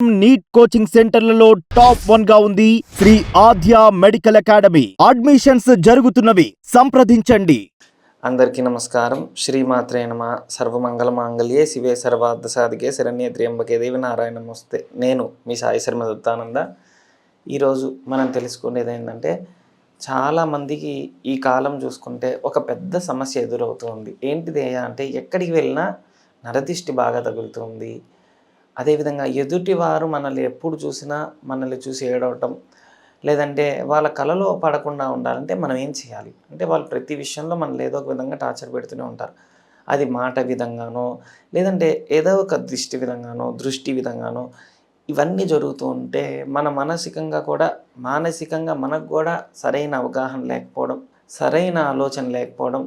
NEET coaching సెంటర్లలో top 1 గా ఉంది శ్రీ ఆద్య మెడికల్ అకాడమీ. అడ్మిషన్స్ జరుగుతున్నవి, సంప్రదించండి. అందరికీ నమస్కారం. శ్రీమాత్రే నమః. సర్వమంగళ మాంగళ్యే శివే సర్వార్థ సాధికే శరణ్యే త్ర్యంబకే దేవి నారాయణ నమస్తే. నేను మీ సాయి శర్మ దత్తానంద. ఈరోజు మనం తెలుసుకునేది ఏంటంటే, చాలామందికి ఈ కాలం చూసుకుంటే ఒక పెద్ద సమస్య ఎదురవుతుంది. ఏంటిది అంటే, ఎక్కడికి వెళ్ళినా నరదిష్టి బాగా తగులుతుంది. అదేవిధంగా ఎదుటివారు మనల్ని ఎప్పుడు చూసినా మనల్ని చూసి ఏడవటం, లేదంటే వాళ్ళ కలలో పడకుండా ఉండాలంటే మనం ఏం చేయాలి అంటే, వాళ్ళు ప్రతి విషయంలో మనల్ని ఏదో ఒక విధంగా టార్చర్ పెడుతూనే ఉంటారు. అది మాట విధంగానో, లేదంటే ఏదో ఒక దృష్టి విధంగానో ఇవన్నీ జరుగుతూ ఉంటే మన మానసికంగా మనకు కూడా సరైన అవగాహన లేకపోవడం, సరైన ఆలోచన లేకపోవడం,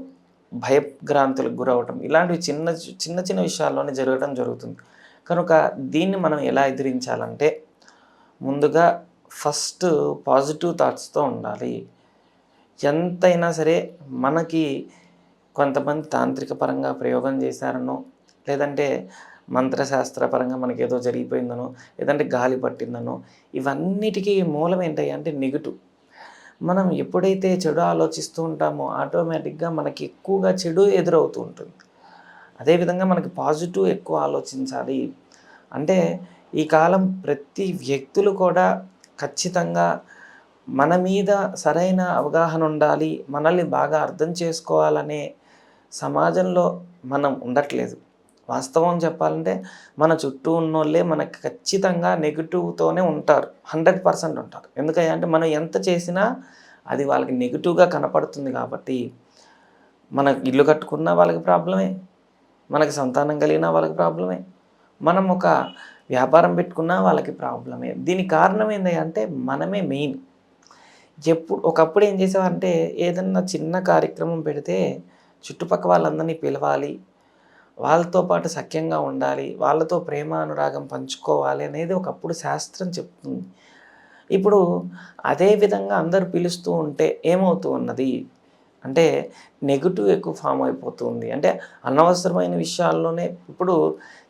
భయభ్రాంతులకు గురవటం, ఇలాంటివి చిన్న చిన్న విషయాల్లోనే జరగడం జరుగుతుంది. కనుక దీన్ని మనం ఎలా ఎదిరించాలంటే, ముందుగా ఫస్ట్ పాజిటివ్ థాట్స్తో ఉండాలి. ఎంతైనా సరే మనకి కొంతమంది తాంత్రిక పరంగా ప్రయోగం చేశారనో, లేదంటే మంత్రశాస్త్ర పరంగా మనకి ఏదో జరిగిపోయిందనో, లేదంటే గాలి పట్టిందనో, ఇవన్నిటికీ మూలం ఏంటంటే నెగిటివ్. మనం ఎప్పుడైతే చెడు ఆలోచిస్తూ ఉంటామో ఆటోమేటిక్గా మనకి ఎక్కువగా చెడు ఎదురవుతూ ఉంటుంది. అదేవిధంగా మనకి పాజిటివ్ ఎక్కువ ఆలోచించాలి. అంటే ఈ కాలం ప్రతి వ్యక్తులు కూడా ఖచ్చితంగా మన మీద సరైన అవగాహన ఉండాలి, మనల్ని బాగా అర్థం చేసుకోవాలనే సమాజంలో మనం ఉండట్లేదు. వాస్తవం చెప్పాలంటే మన చుట్టూ ఉన్నోళ్ళే మనకి ఖచ్చితంగా నెగిటివ్తోనే ఉంటారు, 100% ఉంటారు. ఎందుకంటే మనం ఎంత చేసినా అది వాళ్ళకి నెగిటివ్గా కనపడుతుంది. కాబట్టి మనకు ఇల్లు కట్టుకున్నా వాళ్ళకి ప్రాబ్లమే, మనకి సంతానం కలిగినా వాళ్ళకి ప్రాబ్లమే, మనం ఒక వ్యాపారం పెట్టుకున్నా వాళ్ళకి ప్రాబ్లమే. దీనికి కారణం ఏంటంటే మనమే మెయిన్. ఒకప్పుడు ఏం చేసేవారంటే, ఏదన్నా చిన్న కార్యక్రమం పెడితే చుట్టుపక్కల వాళ్ళందరినీ పిలవాలి, వాళ్ళతో పాటు సఖ్యంగా ఉండాలి, వాళ్ళతో ప్రేమ అనురాగం పంచుకోవాలి అనేది ఒకప్పుడు శాస్త్రం చెప్తుంది. ఇప్పుడు అదే విధంగా అందరూ పిలుస్తూ ఉంటే ఏమవుతూ ఉన్నది అంటే, నెగిటివ్ ఎక్కువ ఫామ్ అయిపోతుంది. అంటే అనవసరమైన విషయాల్లోనే ఇప్పుడు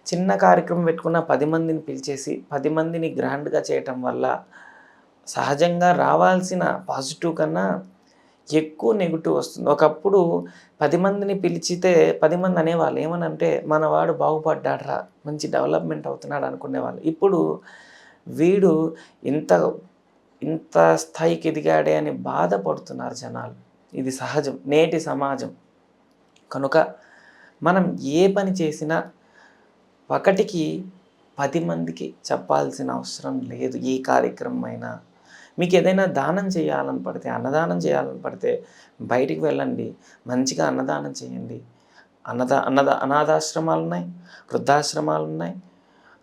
చిన్న కార్యక్రమం పెట్టుకున్న 10 మందిని పిలిచేసి 10 మందిని గ్రాండ్గా చేయటం వల్ల సహజంగా రావాల్సిన పాజిటివ్ కన్నా ఎక్కువ నెగిటివ్ వస్తుంది. ఒకప్పుడు 10 మందిని పిలిచితే 10 మంది అనేవాళ్ళు ఏమనంటే, మనవాడు బాగుపడ్డాడ్రా, మంచి డెవలప్మెంట్ అవుతున్నాడు అనుకునేవాళ్ళు. ఇప్పుడు వీడు ఇంత స్థాయికి ఎదిగాడే అని బాధపడుతున్నారు జనాలు. ఇది సహజం, నేటి సమాజం. కనుక మనం ఏ పని చేసినా ఒకటికి 10 మందికి చెప్పాల్సిన అవసరం లేదు. ఏ కార్యక్రమం అయినా, మీకు ఏదైనా దానం చేయాలని పడితే, అన్నదానం చేయాలని పడితే బయటికి వెళ్ళండి, మంచిగా అన్నదానం చేయండి. అనాథాశ్రమాలు ఉన్నాయి, వృద్ధాశ్రమాలు ఉన్నాయి.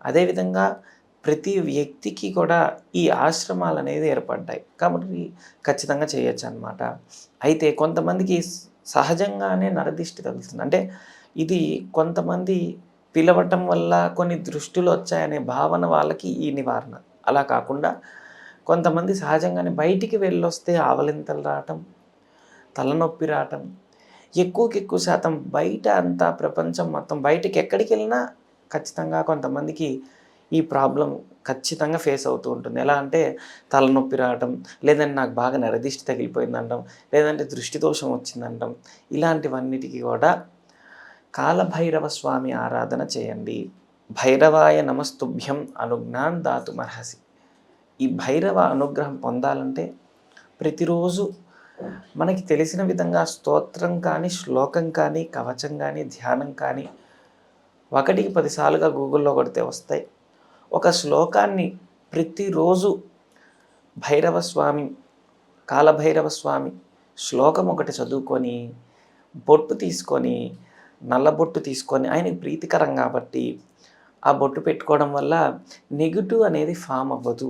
అదేవిధంగా ప్రతి వ్యక్తికి కూడా ఈ ఆశ్రమాలు అనేది ఏర్పడ్డాయి. కాబట్టి ఖచ్చితంగా చేయొచ్చు అన్నమాట. అయితే కొంతమందికి సహజంగానే నరదిష్టి తగులుతుంది. అంటే ఇది కొంతమంది పిలవటం వల్ల కొన్ని దృష్టిలు వచ్చాయనే భావన వాళ్ళకి ఈ నివారణ. అలా కాకుండా కొంతమంది సహజంగానే బయటికి వెళ్ళొస్తే ఆవలింతలు రావటం, తలనొప్పి రావటం, ఎక్కువ శాతం బయట అంతా ప్రపంచం మొత్తం బయటికి ఎక్కడికి వెళ్ళినా ఖచ్చితంగా కొంతమందికి ఈ ప్రాబ్లం ఖచ్చితంగా ఫేస్ అవుతూ ఉంటుంది. ఎలా అంటే తలనొప్పి రావటం, లేదంటే నాకు బాగా నరదిష్టి తగిలిపోయిందంటాం, లేదంటే దృష్టి దోషం వచ్చిందంటాం. ఇలాంటివన్నిటికీ కూడా కాలభైరవ స్వామి ఆరాధన చేయండి. భైరవాయ నమస్తుభ్యం అనుజ్ఞాన్ దాతుమర్హసి. ఈ భైరవ అనుగ్రహం పొందాలంటే ప్రతిరోజు మనకి తెలిసిన విధంగా స్తోత్రం కానీ, శ్లోకం కానీ, కవచం కానీ, ధ్యానం కానీ 1కి 10 సార్లుగా గూగుల్లో కొడితే వస్తాయి. ఒక శ్లోకాన్ని ప్రతిరోజు కాలభైరవ స్వామి శ్లోకం ఒకటి చదువుకొని, బొట్టు తీసుకొని, నల్ల బొట్టు తీసుకొని, ఆయనకి ప్రీతికరం కాబట్టి ఆ బొట్టు పెట్టుకోవడం వల్ల నెగిటివ్ అనేది ఫామ్ అవ్వదు.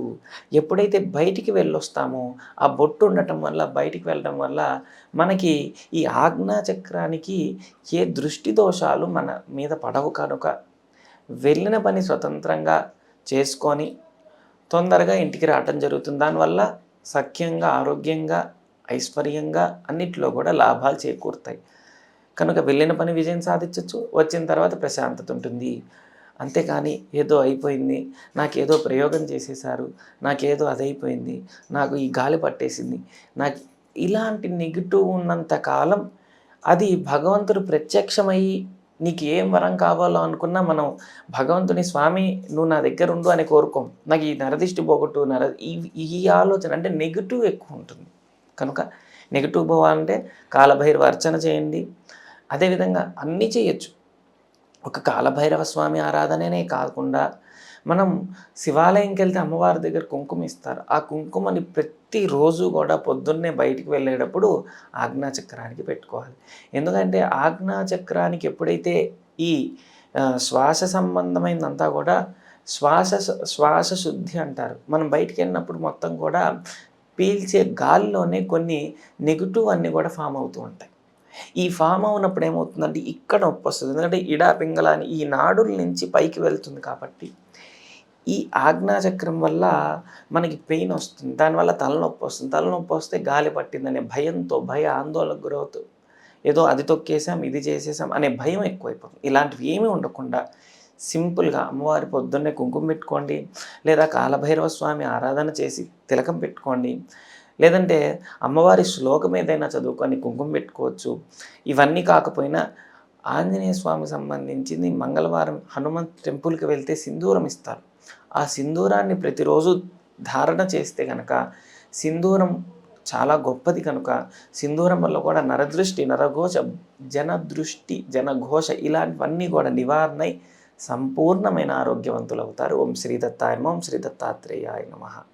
ఎప్పుడైతే బయటికి వెళ్ళొస్తామో ఆ బొట్టు ఉండటం వల్ల, బయటికి వెళ్ళడం వల్ల మనకి ఈ ఆజ్ఞాచక్రానికి ఏ దృష్టి దోషాలు మన మీద పడవు. కనుక వెళ్ళిన పని స్వతంత్రంగా చేసుకొని తొందరగా ఇంటికి రావటం జరుగుతుంది. దానివల్ల సఖ్యంగా, ఆరోగ్యంగా, ఐశ్వర్యంగా అన్నిటిలో కూడా లాభాలు చేకూరుతాయి. కనుక వెళ్ళిన పని విజయం సాధించవచ్చు, వచ్చిన తర్వాత ప్రశాంతత ఉంటుంది. అంతేకాని ఏదో అయిపోయింది, నాకేదో ప్రయోగం చేసేసారు, నాకేదో అదైపోయింది, నాకు ఈ గాలి పట్టేసింది, నాకు ఇలాంటి నెగిటివ్ ఉన్నంత కాలం అది భగవంతుడు ప్రత్యక్షమయ్యి నీకు ఏం వరం కావాలో అనుకున్నా మనం భగవంతుని స్వామి నువ్వు నా దగ్గర ఉండు అని కోరుకోం. నాకు ఈ నరదిష్టి పోగొట్టు ఈ ఆలోచన అంటే నెగిటివ్ ఎక్కువ ఉంటుంది. కనుక నెగిటివ్ పోవాలంటే కాలభైరవ అర్చన చేయండి. అదేవిధంగా అన్నీ చేయొచ్చు. ఒక కాలభైరవ స్వామి ఆరాధననే కాకుండా మనం శివాలయంకి వెళ్తే అమ్మవారి దగ్గర కుంకుమ ఇస్తారు. ఆ కుంకుమని ప్రతిరోజు కూడా పొద్దున్నే బయటికి వెళ్ళేటప్పుడు ఆజ్ఞాచక్రానికి పెట్టుకోవాలి. ఎందుకంటే ఆజ్ఞాచక్రానికి ఎప్పుడైతే ఈ శ్వాస సంబంధమైనంతా కూడా శ్వాస శుద్ధి అంటారు. మనం బయటికి వెళ్ళినప్పుడు మొత్తం కూడా పీల్చే గాలిలోనే కొన్ని నెగిటివ్ అన్నీ కూడా ఫామ్ అవుతూ ఉంటాయి. ఈ ఫామ్ అవునప్పుడు ఏమవుతుందంటే ఇక్కడ నొప్పి వస్తుంది. ఎందుకంటే ఇడా పింగళ అని ఈ నాడుల నుంచి పైకి వెళ్తుంది కాబట్టి ఈ ఆజ్ఞాచక్రం వల్ల మనకి పెయిన్ వస్తుంది. దానివల్ల తలనొప్పి వస్తుంది. తలనొప్పి వస్తే గాలి పట్టిందనే భయంతో ఆందోళనకు గురవుతూ ఏదో అది తొక్కేసాం ఇది చేసేసాం అనే భయం ఎక్కువైపోతుంది. ఇలాంటివి ఏమీ ఉండకుండా సింపుల్గా అమ్మవారి పొద్దున్నే కుంకుమ పెట్టుకోండి, లేదా కాలభైరవ స్వామి ఆరాధన చేసి తిలకం పెట్టుకోండి, లేదంటే అమ్మవారి శ్లోకం ఏదైనా చదువుకొని కుంకుమ పెట్టుకోవచ్చు. ఇవన్నీ కాకపోయినా ఆంజనేయ స్వామి సంబంధించింది మంగళవారం హనుమంత్ టెంపుల్కి వెళ్తే సింధూరం ఇస్తారు. ఆ సింధూరాన్ని ప్రతిరోజు ధారణ చేస్తే కనుక సింధూరం చాలా గొప్పది. కనుక సింధూరం వల్ల కూడా నరదృష్టి, నరఘోష, జనదృష్టి, జనఘోష ఇలాంటివన్నీ కూడా నివారణై సంపూర్ణమైన ఆరోగ్యవంతులు అవుతారు. ఓం శ్రీ దత్తాయ నమః. ఓం శ్రీ దత్తాత్రేయాయ నమః.